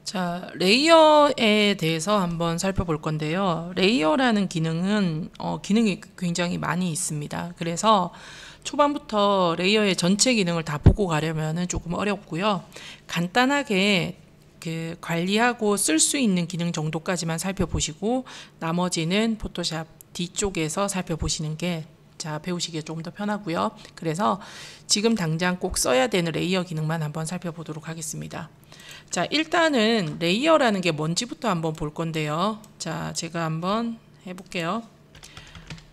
자, 레이어에 대해서 한번 살펴볼 건데요. 레이어라는 기능은 기능이 굉장히 많이 있습니다. 그래서 초반부터 레이어의 전체 기능을 다 보고 가려면 조금 어렵고요. 간단하게 그 관리하고 쓸 수 있는 기능 정도까지만 살펴보시고 나머지는 포토샵 뒤쪽에서 살펴보시는 게 배우시기에 조금 더 편하고요. 그래서 지금 당장 꼭 써야 되는 레이어 기능만 한번 살펴보도록 하겠습니다. 자, 일단은 레이어라는 게 뭔지부터 한번 볼 건데요. 자, 제가 한번 해볼게요.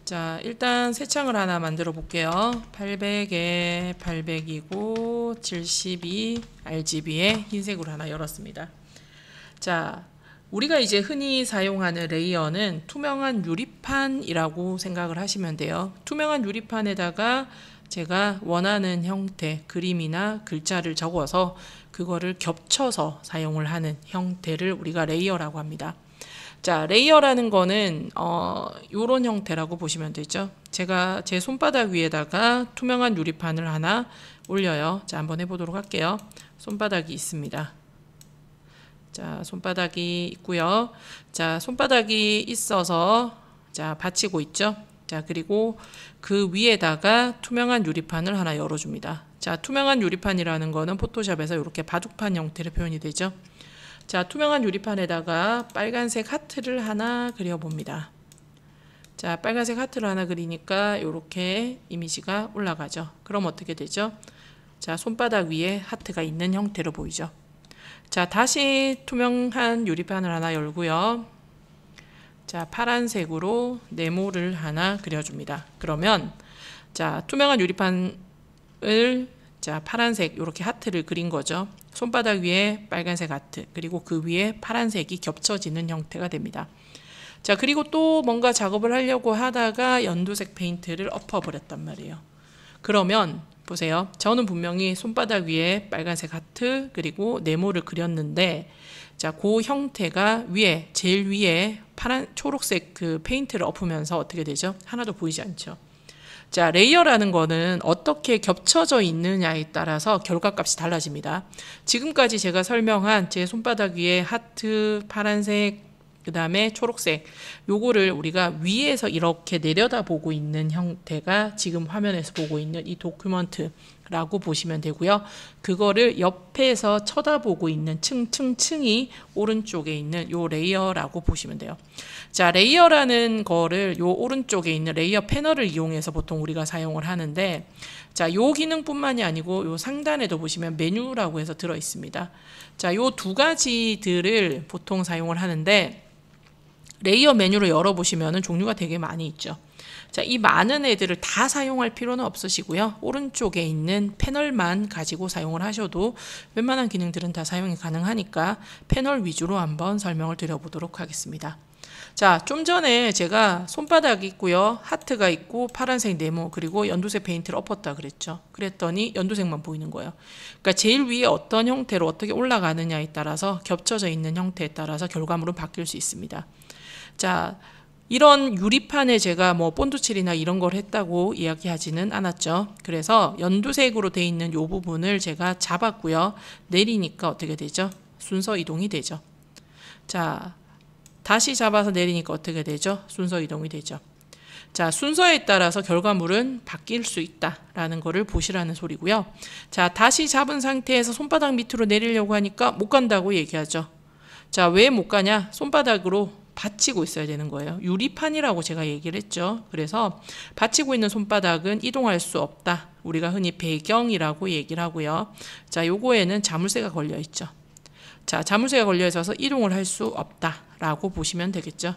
자, 일단 새 창을 하나 만들어 볼게요. 800에 800이고 72 RGB에 흰색으로 하나 열었습니다. 자, 우리가 이제 흔히 사용하는 레이어는 투명한 유리판이라고 생각을 하시면 돼요. 투명한 유리판에다가 제가 원하는 형태, 그림이나 글자를 적어서 그거를 겹쳐서 사용을 하는 형태를 우리가 레이어라고 합니다. 자, 레이어라는 거는 요런 형태라고 보시면 되죠. 제가 제 손바닥 위에다가 투명한 유리판을 하나 올려요. 자, 한번 해보도록 할게요. 손바닥이 있습니다. 자, 손바닥이 있고요. 자, 손바닥이 있어서 자, 받치고 있죠. 자, 그리고 그 위에다가 투명한 유리판을 하나 열어줍니다. 자, 투명한 유리판이라는 거는 포토샵에서 이렇게 바둑판 형태로 표현이 되죠. 자, 투명한 유리판에다가 빨간색 하트를 하나 그려봅니다. 자, 빨간색 하트를 하나 그리니까 이렇게 이미지가 올라가죠. 그럼 어떻게 되죠? 자, 손바닥 위에 하트가 있는 형태로 보이죠. 자, 다시 투명한 유리판을 하나 열고요. 자, 파란색으로 네모를 하나 그려줍니다. 그러면 자, 투명한 유리판을 자, 파란색 이렇게 하트를 그린 거죠. 손바닥 위에 빨간색 하트, 그리고 그 위에 파란색이 겹쳐지는 형태가 됩니다. 자, 그리고 또 뭔가 작업을 하려고 하다가 연두색 페인트를 엎어버렸단 말이에요. 그러면 보세요. 저는 분명히 손바닥 위에 빨간색 하트 그리고 네모를 그렸는데 자, 그 형태가 위에 제일 위에 파란 초록색 그 페인트를 엎으면서 어떻게 되죠? 하나도 보이지 않죠. 자, 레이어라는 거는 어떻게 겹쳐져 있느냐에 따라서 결과값이 달라집니다. 지금까지 제가 설명한 제 손바닥 위에 하트, 파란색, 그 다음에 초록색, 요거를 우리가 위에서 이렇게 내려다보고 있는 형태가 지금 화면에서 보고 있는 이 도큐먼트라고 보시면 되고요. 그거를 옆에서 쳐다보고 있는 층이 오른쪽에 있는 요 레이어라고 보시면 돼요. 자, 레이어라는 거를 요 오른쪽에 있는 레이어 패널을 이용해서 보통 우리가 사용을 하는데 자, 요 기능뿐만이 아니고 요 상단에도 보시면 메뉴라고 해서 들어 있습니다. 자, 요 두 가지들을 보통 사용을 하는데 레이어 메뉴를 열어보시면 종류가 되게 많이 있죠. 자, 이 많은 애들을 다 사용할 필요는 없으시고요. 오른쪽에 있는 패널만 가지고 사용을 하셔도 웬만한 기능들은 다 사용이 가능하니까 패널 위주로 한번 설명을 드려보도록 하겠습니다. 자, 좀 전에 제가 손바닥이 있고요. 하트가 있고 파란색 네모 그리고 연두색 페인트를 엎었다 그랬죠. 그랬더니 연두색만 보이는 거예요. 그러니까 제일 위에 어떤 형태로 어떻게 올라가느냐에 따라서 겹쳐져 있는 형태에 따라서 결과물은 바뀔 수 있습니다. 자, 이런 유리판에 제가 뭐 본드칠이나 이런 걸 했다고 이야기하지는 않았죠. 그래서 연두색으로 돼 있는 이 부분을 제가 잡았고요. 내리니까 어떻게 되죠? 순서 이동이 되죠. 자, 다시 잡아서 내리니까 어떻게 되죠? 순서 이동이 되죠. 자, 순서에 따라서 결과물은 바뀔 수 있다라는 거를 보시라는 소리고요. 자, 다시 잡은 상태에서 손바닥 밑으로 내리려고 하니까 못 간다고 얘기하죠. 자, 왜 못 가냐? 손바닥으로 받치고 있어야 되는 거예요. 유리판이라고 제가 얘기를 했죠. 그래서 받치고 있는 손바닥은 이동할 수 없다. 우리가 흔히 배경이라고 얘기를 하고요. 자, 요거에는 자물쇠가 걸려 있죠. 자, 자물쇠가 걸려 있어서 이동을 할 수 없다라고 보시면 되겠죠.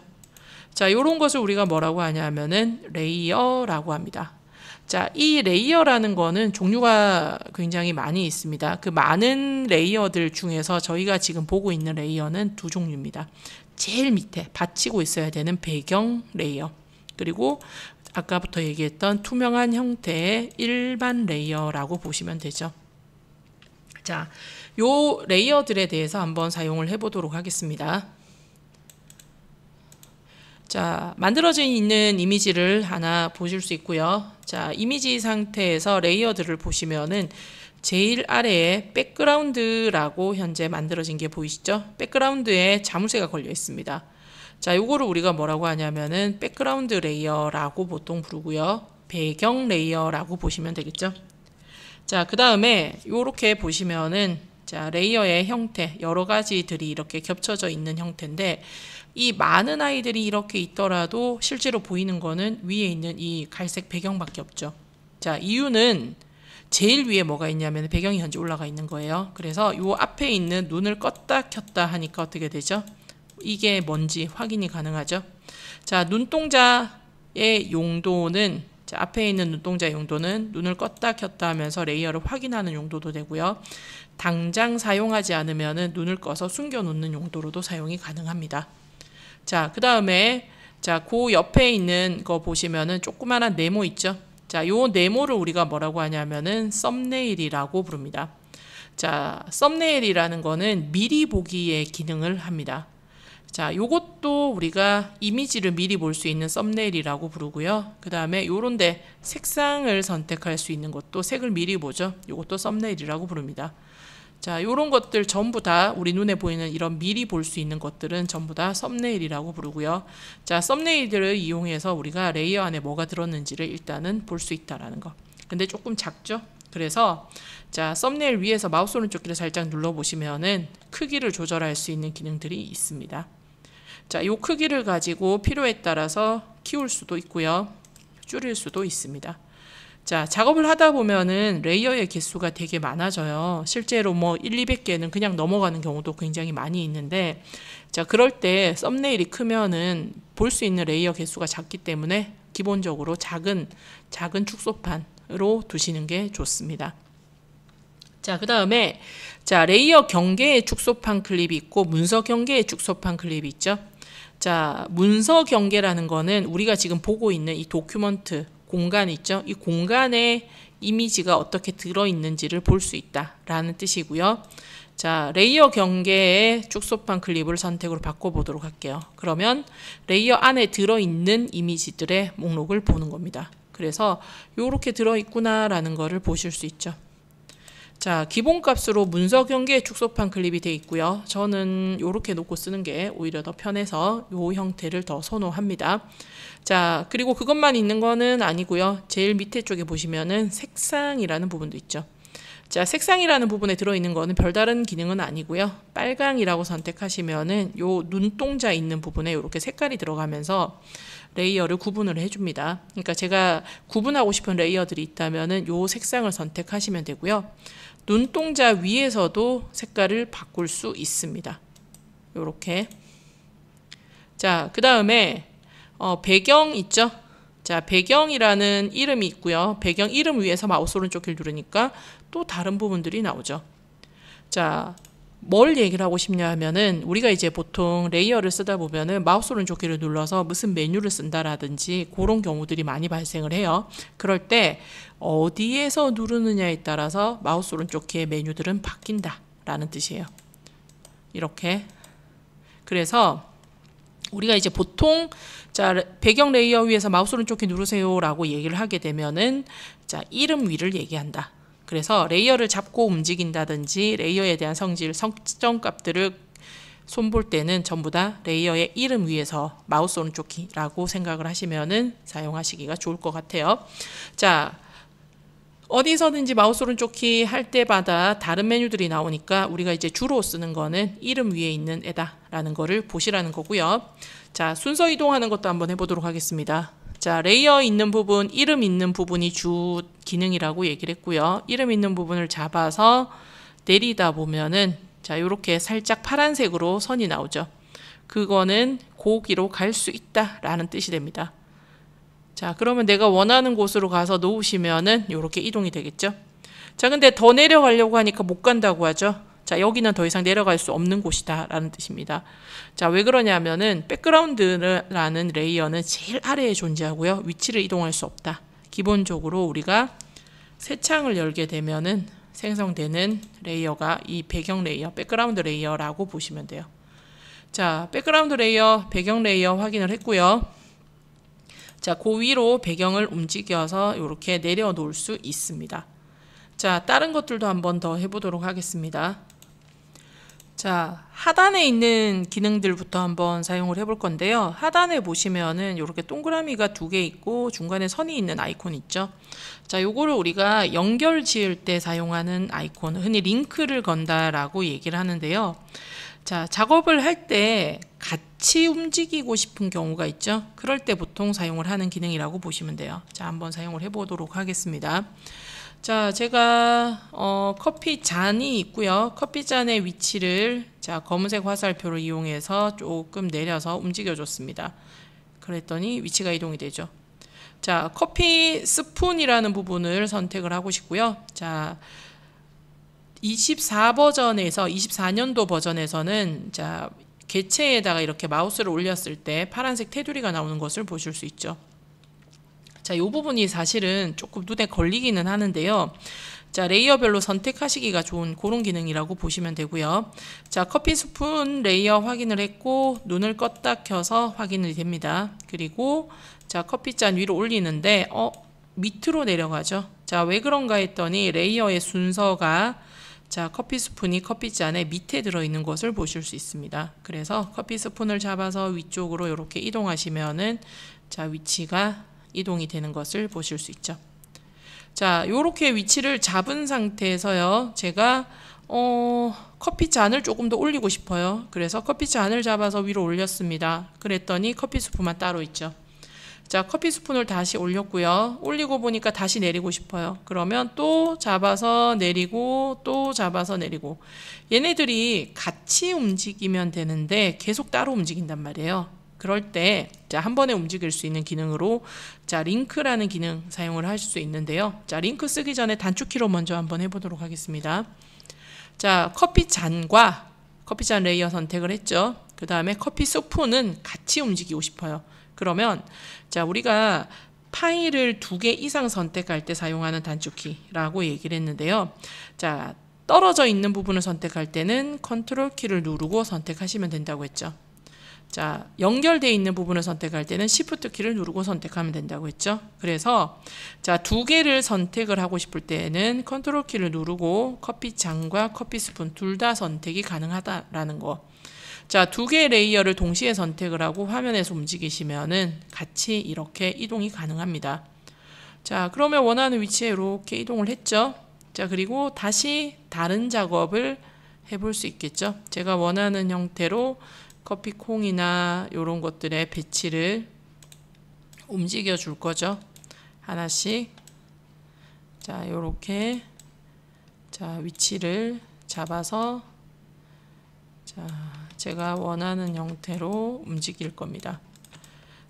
자, 요런 것을 우리가 뭐라고 하냐면은 레이어라고 합니다. 자, 이 레이어라는 거는 종류가 굉장히 많이 있습니다. 그 많은 레이어들 중에서 저희가 지금 보고 있는 레이어는 두 종류입니다. 제일 밑에 받치고 있어야 되는 배경 레이어, 그리고 아까부터 얘기했던 투명한 형태의 일반 레이어라고 보시면 되죠. 자, 요 레이어들에 대해서 한번 사용을 해보도록 하겠습니다. 자, 만들어져 있는 이미지를 하나 보실 수 있고요. 자, 이미지 상태에서 레이어들을 보시면은 제일 아래에 백그라운드라고 현재 만들어진 게 보이시죠? 백그라운드에 자물쇠가 걸려 있습니다. 자, 요거를 우리가 뭐라고 하냐면은 백그라운드 레이어라고 보통 부르고요. 배경 레이어라고 보시면 되겠죠? 자, 그 다음에 요렇게 보시면은 자, 레이어의 형태, 여러 가지들이 이렇게 겹쳐져 있는 형태인데 이 많은 아이들이 이렇게 있더라도 실제로 보이는 거는 위에 있는 이 갈색 배경밖에 없죠. 자, 이유는 제일 위에 뭐가 있냐면 배경이 현재 올라가 있는 거예요. 그래서 요 앞에 있는 눈을 껐다 켰다 하니까 어떻게 되죠? 이게 뭔지 확인이 가능하죠. 자, 눈동자의 용도는 자, 앞에 있는 눈동자 용도는 눈을 껐다 켰다 하면서 레이어를 확인하는 용도도 되고요. 당장 사용하지 않으면 눈을 꺼서 숨겨놓는 용도로도 사용이 가능합니다. 자, 그 다음에 자, 그 옆에 있는 거 보시면은 조그만한 네모 있죠? 자, 요 네모를 우리가 뭐라고 하냐면은 썸네일이라고 부릅니다. 자, 썸네일이라는 거는 미리 보기의 기능을 합니다. 자, 요것도 우리가 이미지를 미리 볼 수 있는 썸네일이라고 부르고요. 그 다음에 요런데 색상을 선택할 수 있는 것도 색을 미리 보죠. 요것도 썸네일이라고 부릅니다. 자, 요런 것들 전부 다 우리 눈에 보이는 이런 미리 볼 수 있는 것들은 전부 다 썸네일이라고 부르고요. 자, 썸네일들을 이용해서 우리가 레이어 안에 뭐가 들었는지를 일단은 볼 수 있다라는 거. 근데 조금 작죠? 그래서 자, 썸네일 위에서 마우스 오른쪽키를 살짝 눌러보시면은 크기를 조절할 수 있는 기능들이 있습니다. 자, 요 크기를 가지고 필요에 따라서 키울 수도 있고요. 줄일 수도 있습니다. 자, 작업을 하다 보면은 레이어의 개수가 되게 많아져요. 실제로 뭐 200개는 그냥 넘어가는 경우도 굉장히 많이 있는데 자, 그럴 때 썸네일이 크면은 볼 수 있는 레이어 개수가 작기 때문에 기본적으로 작은 축소판으로 두시는 게 좋습니다. 자, 그 다음에 자, 레이어 경계의 축소판 클립이 있고 문서 경계의 축소판 클립이 있죠. 자, 문서 경계라는 거는 우리가 지금 보고 있는 이 도큐먼트 공간 있죠. 이 공간에 이미지가 어떻게 들어있는지를 볼 수 있다라는 뜻이고요. 자, 레이어 경계의 축소판 클립을 선택으로 바꿔보도록 할게요. 그러면 레이어 안에 들어있는 이미지들의 목록을 보는 겁니다. 그래서 이렇게 들어있구나라는 거를 보실 수 있죠. 자, 기본값으로 문서 경계의 축소판 클립이 되어 있고요. 저는 이렇게 놓고 쓰는 게 오히려 더 편해서 이 형태를 더 선호합니다. 자, 그리고 그것만 있는 거는 아니고요. 제일 밑에 쪽에 보시면은 색상이라는 부분도 있죠. 자, 색상이라는 부분에 들어있는 거는 별다른 기능은 아니고요. 빨강이라고 선택하시면은 요 눈동자 있는 부분에 이렇게 색깔이 들어가면서 레이어를 구분을 해줍니다. 그러니까 제가 구분하고 싶은 레이어들이 있다면은 요 색상을 선택하시면 되고요. 눈동자 위에서도 색깔을 바꿀 수 있습니다. 요렇게. 자, 그 다음에 배경 있죠? 자, 배경이라는 이름이 있고요. 배경 이름 위에서 마우스 오른쪽을 누르니까 또 다른 부분들이 나오죠. 자, 뭘 얘기를 하고 싶냐 하면은 우리가 이제 보통 레이어를 쓰다 보면은 마우스 오른쪽키를 눌러서 무슨 메뉴를 쓴다라든지 그런 경우들이 많이 발생을 해요. 그럴 때 어디에서 누르느냐에 따라서 마우스 오른쪽키의 메뉴들은 바뀐다라는 뜻이에요. 이렇게. 그래서 우리가 이제 보통 자, 배경 레이어 위에서 마우스 오른쪽키 누르세요라고 얘기를 하게 되면은 자, 이름 위를 얘기한다. 그래서 레이어를 잡고 움직인다든지 레이어에 대한 성질, 설정값들을 손볼 때는 전부 다 레이어의 이름 위에서 마우스 오른쪽 키라고 생각을 하시면은 사용하시기가 좋을 것 같아요. 자, 어디서든지 마우스 오른쪽 키 할 때마다 다른 메뉴들이 나오니까 우리가 이제 주로 쓰는 거는 이름 위에 있는 애다라는 거를 보시라는 거고요. 자, 순서 이동하는 것도 한번 해보도록 하겠습니다. 자, 레이어 있는 부분, 이름 있는 부분이 주 기능이라고 얘기를 했고요. 이름 있는 부분을 잡아서 내리다 보면은 자, 요렇게 살짝 파란색으로 선이 나오죠. 그거는 고기로 갈 수 있다라는 뜻이 됩니다. 자, 그러면 내가 원하는 곳으로 가서 놓으시면은 요렇게 이동이 되겠죠. 자, 근데 더 내려가려고 하니까 못 간다고 하죠. 자, 여기는 더 이상 내려갈 수 없는 곳이다 라는 뜻입니다. 자, 왜 그러냐면은 백그라운드라는 레이어는 제일 아래에 존재하고요. 위치를 이동할 수 없다. 기본적으로 우리가 새 창을 열게 되면은 생성되는 레이어가 이 배경 레이어, 백그라운드 레이어라고 보시면 돼요. 자, 백그라운드 레이어, 배경 레이어 확인을 했고요. 자, 그 위로 배경을 움직여서 이렇게 내려놓을 수 있습니다. 자, 다른 것들도 한번 더 해보도록 하겠습니다. 자, 하단에 있는 기능들부터 한번 사용을 해볼 건데요. 하단에 보시면은 이렇게 동그라미가 2개 있고 중간에 선이 있는 아이콘 있죠. 자, 요거를 우리가 연결 지을 때 사용하는 아이콘, 흔히 링크를 건다라고 얘기를 하는데요. 자, 작업을 할 때 같이 움직이고 싶은 경우가 있죠. 그럴 때 보통 사용을 하는 기능이라고 보시면 돼요. 자, 한번 사용을 해보도록 하겠습니다. 자, 제가 커피 잔이 있고요. 커피 잔의 위치를 자, 검은색 화살표를 이용해서 조금 내려서 움직여 줬습니다. 그랬더니 위치가 이동이 되죠. 자, 커피 스푼이라는 부분을 선택을 하고 싶고요. 자, 24년도 버전에서는 자, 개체에다가 이렇게 마우스를 올렸을 때 파란색 테두리가 나오는 것을 보실 수 있죠. 자, 이 부분이 사실은 조금 눈에 걸리기는 하는데요. 자, 레이어별로 선택하시기가 좋은 그런 기능이라고 보시면 되고요. 자, 커피 스푼 레이어 확인을 했고 눈을 껐다 켜서 확인이 됩니다. 그리고 자, 커피잔 위로 올리는데 밑으로 내려가죠. 자, 왜 그런가 했더니 레이어의 순서가 자, 커피 스푼이 커피잔의 밑에 들어있는 것을 보실 수 있습니다. 그래서 커피 스푼을 잡아서 위쪽으로 이렇게 이동하시면은 자, 위치가 이동이 되는 것을 보실 수 있죠. 자, 요렇게 위치를 잡은 상태에서요. 제가 커피 잔을 조금 더 올리고 싶어요. 그래서 커피 잔을 잡아서 위로 올렸습니다. 그랬더니 커피 스푼만 따로 있죠. 자, 커피 스푼을 다시 올렸고요. 올리고 보니까 다시 내리고 싶어요. 그러면 또 잡아서 내리고 또 잡아서 내리고 얘네들이 같이 움직이면 되는데 계속 따로 움직인단 말이에요. 그럴 때 자, 한 번에 움직일 수 있는 기능으로 자, 링크라는 기능 사용을 할 수 있는데요. 자, 링크 쓰기 전에 단축키로 먼저 한번 해보도록 하겠습니다. 자, 커피 잔과 커피 잔 레이어 선택을 했죠. 그 다음에 커피 스푼은 같이 움직이고 싶어요. 그러면 자, 우리가 파일을 2개 이상 선택할 때 사용하는 단축키라고 얘기를 했는데요. 자, 떨어져 있는 부분을 선택할 때는 컨트롤 키를 누르고 선택하시면 된다고 했죠. 자, 연결되어 있는 부분을 선택할 때는 Shift 키를 누르고 선택하면 된다고 했죠. 그래서 자, 2개를 선택을 하고 싶을 때는 컨트롤 키를 누르고 커피 잔과 커피 스푼 둘 다 선택이 가능하다라는 거. 자, 2개의 레이어를 동시에 선택을 하고 화면에서 움직이시면은 같이 이렇게 이동이 가능합니다. 자, 그러면 원하는 위치에 이렇게 이동을 했죠. 자, 그리고 다시 다른 작업을 해볼 수 있겠죠. 제가 원하는 형태로 커피 콩이나 이런 것들의 배치를 움직여 줄 거죠. 하나씩. 자, 요렇게 자, 위치를 잡아서 자, 제가 원하는 형태로 움직일 겁니다.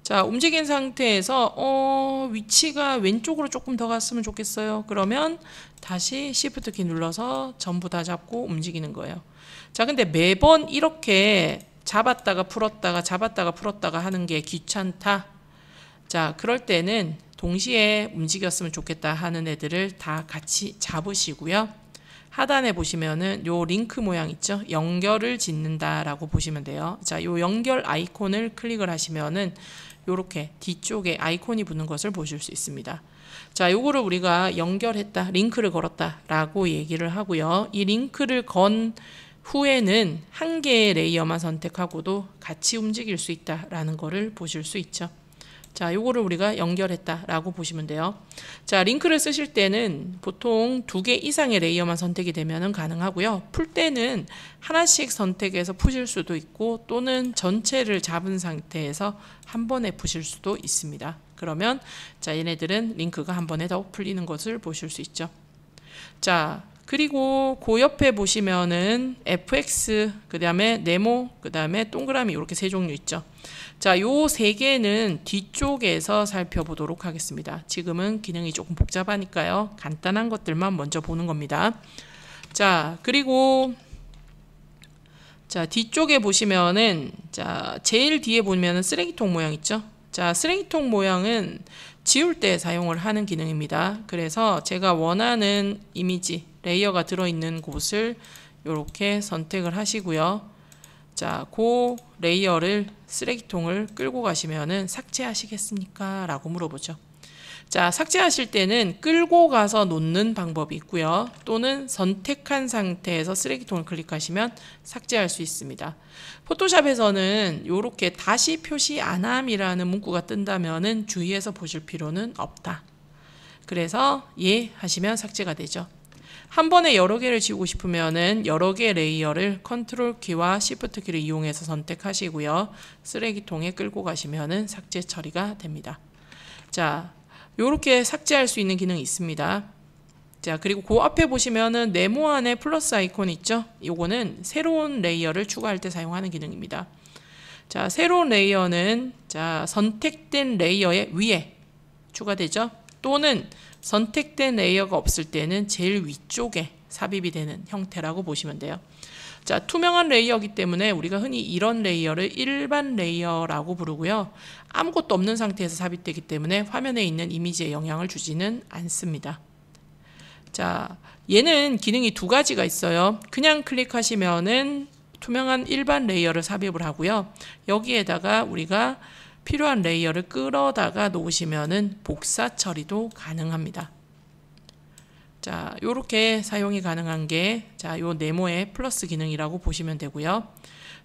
자, 움직인 상태에서 위치가 왼쪽으로 조금 더 갔으면 좋겠어요. 그러면 다시 Shift 키 눌러서 전부 다 잡고 움직이는 거예요. 자, 근데 매번 이렇게 잡았다가 풀었다가 잡았다가 풀었다가 하는 게 귀찮다. 자, 그럴 때는 동시에 움직였으면 좋겠다 하는 애들을 다 같이 잡으시고요. 하단에 보시면은 요 링크 모양 있죠? 연결을 짓는다라고 보시면 돼요. 자, 요 연결 아이콘을 클릭을 하시면은 요렇게 뒤쪽에 아이콘이 붙는 것을 보실 수 있습니다. 자, 요거를 우리가 연결했다, 링크를 걸었다라고 얘기를 하고요. 이 링크를 건 후에는 한 개의 레이어만 선택하고도 같이 움직일 수 있다라는 거를 보실 수 있죠. 자, 요거를 우리가 연결했다라고 보시면 돼요. 자, 링크를 쓰실 때는 보통 2개 이상의 레이어만 선택이 되면은 가능하고요. 풀 때는 하나씩 선택해서 푸실 수도 있고 또는 전체를 잡은 상태에서 한 번에 푸실 수도 있습니다. 그러면 자, 얘네들은 링크가 한 번에 더 풀리는 것을 보실 수 있죠. 자, 그리고 그 옆에 보시면은 fx, 그 다음에 네모, 그 다음에 동그라미 이렇게 3종류 있죠. 자, 요 3개는 뒤쪽에서 살펴보도록 하겠습니다. 지금은 기능이 조금 복잡하니까요. 간단한 것들만 먼저 보는 겁니다. 자, 그리고 자, 뒤쪽에 보시면은 자, 제일 뒤에 보면은 쓰레기통 모양 있죠. 자, 쓰레기통 모양은 지울 때 사용을 하는 기능입니다. 그래서 제가 원하는 이미지, 레이어가 들어있는 곳을 이렇게 선택을 하시고요. 자, 그 레이어를 쓰레기통을 끌고 가시면은 삭제하시겠습니까? 라고 물어보죠. 자, 삭제하실 때는 끌고 가서 놓는 방법이 있고요. 또는 선택한 상태에서 쓰레기통을 클릭하시면 삭제할 수 있습니다. 포토샵에서는 이렇게 다시 표시 안함이라는 문구가 뜬다면은 주의해서 보실 필요는 없다. 그래서 예 하시면 삭제가 되죠. 한 번에 여러 개를 지우고 싶으면은 여러 개의 레이어를 컨트롤 키와 시프트 키를 이용해서 선택하시고요. 쓰레기통에 끌고 가시면은 삭제 처리가 됩니다. 자, 요렇게 삭제할 수 있는 기능이 있습니다. 자, 그리고 그 앞에 보시면은 네모안에 플러스 아이콘 있죠? 요거는 새로운 레이어를 추가할 때 사용하는 기능입니다. 자, 새로운 레이어는 자, 선택된 레이어의 위에 추가되죠? 또는 선택된 레이어가 없을 때는 제일 위쪽에 삽입이 되는 형태라고 보시면 돼요. 자, 투명한 레이어이기 때문에 우리가 흔히 이런 레이어를 일반 레이어라고 부르고요. 아무것도 없는 상태에서 삽입되기 때문에 화면에 있는 이미지에 영향을 주지는 않습니다. 자, 얘는 기능이 두 가지가 있어요. 그냥 클릭하시면은 투명한 일반 레이어를 삽입을 하고요. 여기에다가 우리가 필요한 레이어를 끌어다가 놓으시면은 복사 처리도 가능합니다. 자, 요렇게 사용이 가능한 게 자, 요 네모의 플러스 기능이라고 보시면 되고요.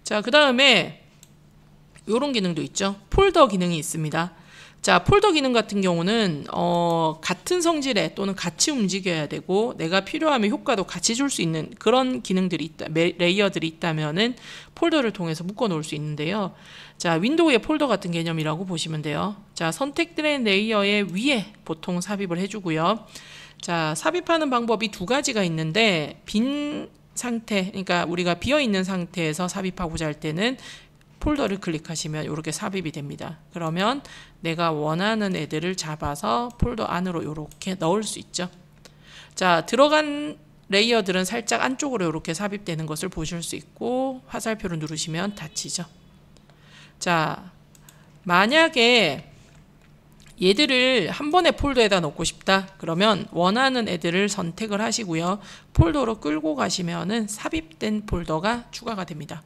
자, 그 다음에 요런 기능도 있죠. 폴더 기능이 있습니다. 자, 폴더 기능 같은 경우는 같은 성질의 또는 같이 움직여야 되고 내가 필요하면 효과도 같이 줄 수 있는 그런 기능들이 있다, 레이어들이 있다면은 폴더를 통해서 묶어 놓을 수 있는데요. 자, 윈도우의 폴더 같은 개념이라고 보시면 돼요. 자, 선택된 레이어의 위에 보통 삽입을 해주고요. 자, 삽입하는 방법이 두 가지가 있는데 빈 상태, 그러니까 우리가 비어있는 상태에서 삽입하고자 할 때는 폴더를 클릭하시면 이렇게 삽입이 됩니다. 그러면 내가 원하는 애들을 잡아서 폴더 안으로 이렇게 넣을 수 있죠. 자, 들어간 레이어들은 살짝 안쪽으로 이렇게 삽입되는 것을 보실 수 있고 화살표를 누르시면 닫히죠. 자, 만약에 얘들을 한 번에 폴더에다 넣고 싶다 그러면 원하는 애들을 선택을 하시고요. 폴더로 끌고 가시면은 삽입된 폴더가 추가가 됩니다.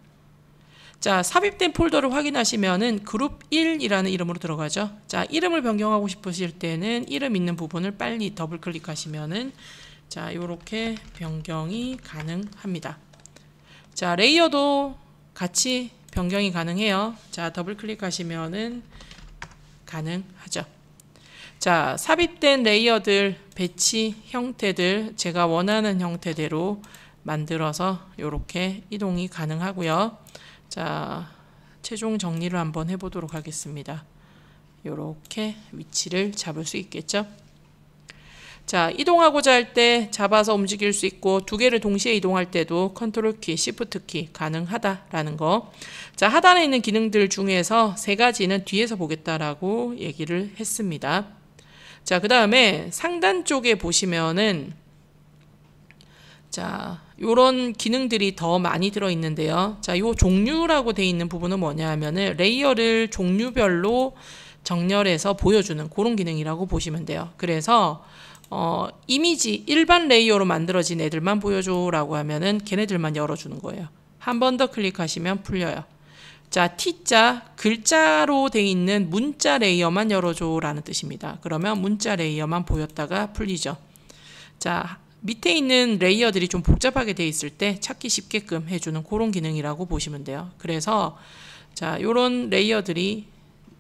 자, 삽입된 폴더를 확인하시면은 그룹 1이라는 이름으로 들어가죠. 자, 이름을 변경하고 싶으실 때는 이름 있는 부분을 빨리 더블 클릭하시면은 자, 요렇게 변경이 가능합니다. 자, 레이어도 같이 변경이 가능해요. 자, 더블 클릭하시면은 가능하죠. 자, 삽입된 레이어들, 배치 형태들 제가 원하는 형태대로 만들어서 이렇게 이동이 가능하고요. 자, 최종 정리를 한번 해보도록 하겠습니다. 이렇게 위치를 잡을 수 있겠죠. 자, 이동하고자 할 때 잡아서 움직일 수 있고 두 개를 동시에 이동할 때도 컨트롤 키, 시프트 키 가능하다라는 거. 자, 하단에 있는 기능들 중에서 세 가지는 뒤에서 보겠다라고 얘기를 했습니다. 자, 그 다음에 상단 쪽에 보시면은 자, 요런 기능들이 더 많이 들어있는데요. 자, 요 종류라고 되어 있는 부분은 뭐냐 하면은 레이어를 종류별로 정렬해서 보여주는 그런 기능이라고 보시면 돼요. 그래서 이미지 일반 레이어로 만들어진 애들만 보여줘라고 하면은 걔네들만 열어주는 거예요. 한 번 더 클릭하시면 풀려요. 자, T자 글자로 되어 있는 문자 레이어만 열어줘라는 뜻입니다. 그러면 문자 레이어만 보였다가 풀리죠. 자, 밑에 있는 레이어들이 좀 복잡하게 되어 있을 때 찾기 쉽게끔 해주는 그런 기능이라고 보시면 돼요. 그래서 자, 요런 레이어들이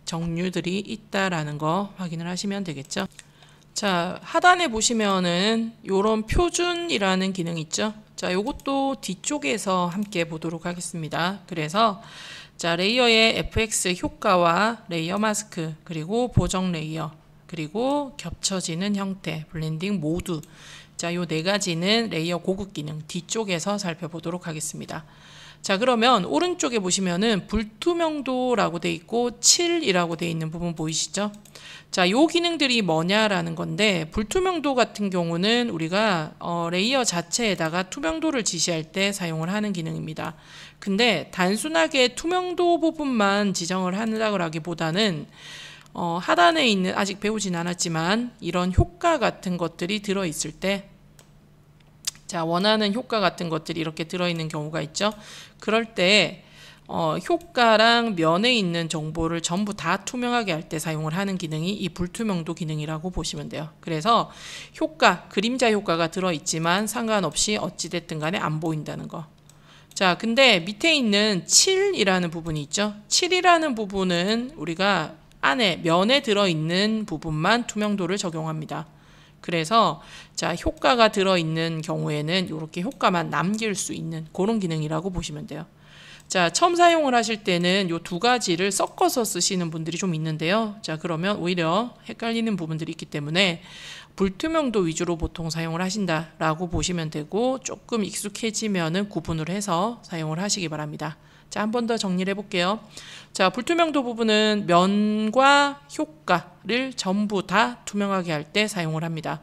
종류들이 있다라는 거 확인을 하시면 되겠죠. 자, 하단에 보시면은 요런 표준이라는 기능 있죠. 자, 요것도 뒤쪽에서 함께 보도록 하겠습니다. 그래서 자, 레이어의 FX 효과와 레이어 마스크, 그리고 보정 레이어, 그리고 겹쳐지는 형태, 블렌딩 모드. 자, 요 네 가지는 레이어 고급 기능 뒤쪽에서 살펴보도록 하겠습니다. 자, 그러면 오른쪽에 보시면은 불투명도라고 돼 있고 7이라고 돼 있는 부분 보이시죠? 자, 요 기능들이 뭐냐라는 건데 불투명도 같은 경우는 우리가 레이어 자체에다가 투명도를 지시할 때 사용을 하는 기능입니다. 근데 단순하게 투명도 부분만 지정을 한다기보다는 하단에 있는 아직 배우진 않았지만 이런 효과 같은 것들이 들어있을 때 자, 원하는 효과 같은 것들이 이렇게 들어있는 경우가 있죠. 그럴 때 효과랑 면에 있는 정보를 전부 다 투명하게 할 때 사용을 하는 기능이 이 불투명도 기능이라고 보시면 돼요. 그래서 효과, 그림자 효과가 들어있지만 상관없이 어찌됐든 간에 안 보인다는 거. 자, 근데 밑에 있는 7이라는 부분이 있죠. 7이라는 부분은 우리가 안에 면에 들어있는 부분만 투명도를 적용합니다. 그래서 자, 효과가 들어있는 경우에는 이렇게 효과만 남길 수 있는 그런 기능이라고 보시면 돼요. 자, 처음 사용을 하실 때는 이 두 가지를 섞어서 쓰시는 분들이 좀 있는데요. 자, 그러면 오히려 헷갈리는 부분들이 있기 때문에 불투명도 위주로 보통 사용을 하신다라고 보시면 되고, 조금 익숙해지면은 구분을 해서 사용을 하시기 바랍니다. 자, 한 번 더 정리를 해볼게요. 자, 불투명도 부분은 면과 효과를 전부 다 투명하게 할 때 사용을 합니다.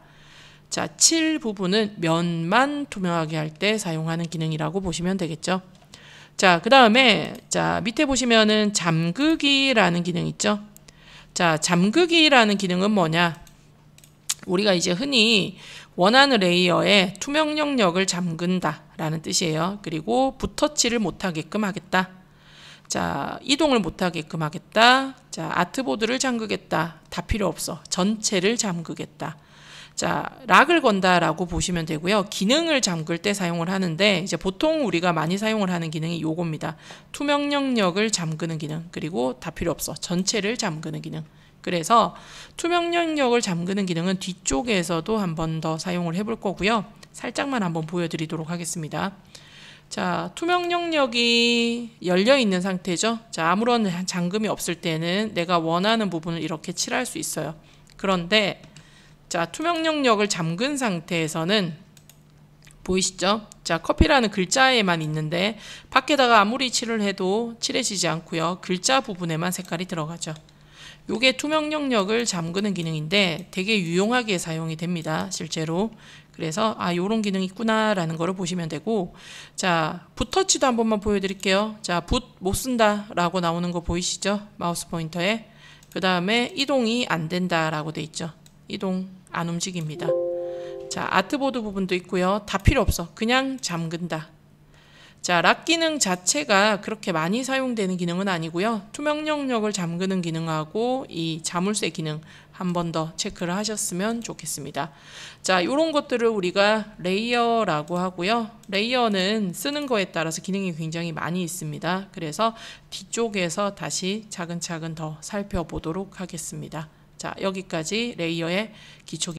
자, 7 부분은 면만 투명하게 할 때 사용하는 기능이라고 보시면 되겠죠. 자, 그 다음에 자, 밑에 보시면은 잠그기라는 기능 있죠. 자, 잠그기라는 기능은 뭐냐? 우리가 이제 흔히 원하는 레이어에 투명 영역을 잠근다 라는 뜻이에요. 그리고 붓터치를 못하게끔 하겠다. 자, 이동을 못하게끔 하겠다. 자, 아트보드를 잠그겠다. 다 필요 없어. 전체를 잠그겠다. 자, 락을 건다라고 보시면 되고요. 기능을 잠글 때 사용을 하는데, 이제 보통 우리가 많이 사용을 하는 기능이 요겁니다. 투명 영역을 잠그는 기능, 그리고 다 필요 없어. 전체를 잠그는 기능. 그래서 투명 영역을 잠그는 기능은 뒤쪽에서도 한 번 더 사용을 해볼 거고요. 살짝만 한번 보여드리도록 하겠습니다. 자, 투명 영역이 열려 있는 상태죠. 자, 아무런 잠금이 없을 때는 내가 원하는 부분을 이렇게 칠할 수 있어요. 그런데 자, 투명 영역을 잠근 상태에서는 보이시죠? 자, 커피라는 글자에만 있는데 밖에다가 아무리 칠을 해도 칠해지지 않고요. 글자 부분에만 색깔이 들어가죠. 요게 투명 영역을 잠그는 기능인데 되게 유용하게 사용이 됩니다. 실제로. 그래서 아, 요런 기능이 있구나라는 거를 보시면 되고, 자, 붓터치도 한 번만 보여드릴게요. 자, 붓 못 쓴다 라고 나오는 거 보이시죠? 마우스 포인터에. 그 다음에 이동이 안 된다 라고 돼 있죠. 이동 안 움직입니다. 자, 아트보드 부분도 있고요. 다 필요 없어. 그냥 잠근다. 자, 락 기능 자체가 그렇게 많이 사용되는 기능은 아니고요. 투명 영역을 잠그는 기능하고 이 자물쇠 기능 한 번 더 체크를 하셨으면 좋겠습니다. 자, 이런 것들을 우리가 레이어라고 하고요. 레이어는 쓰는 거에 따라서 기능이 굉장히 많이 있습니다. 그래서 뒤쪽에서 다시 차근차근 더 살펴보도록 하겠습니다. 자, 여기까지 레이어의 기초 기능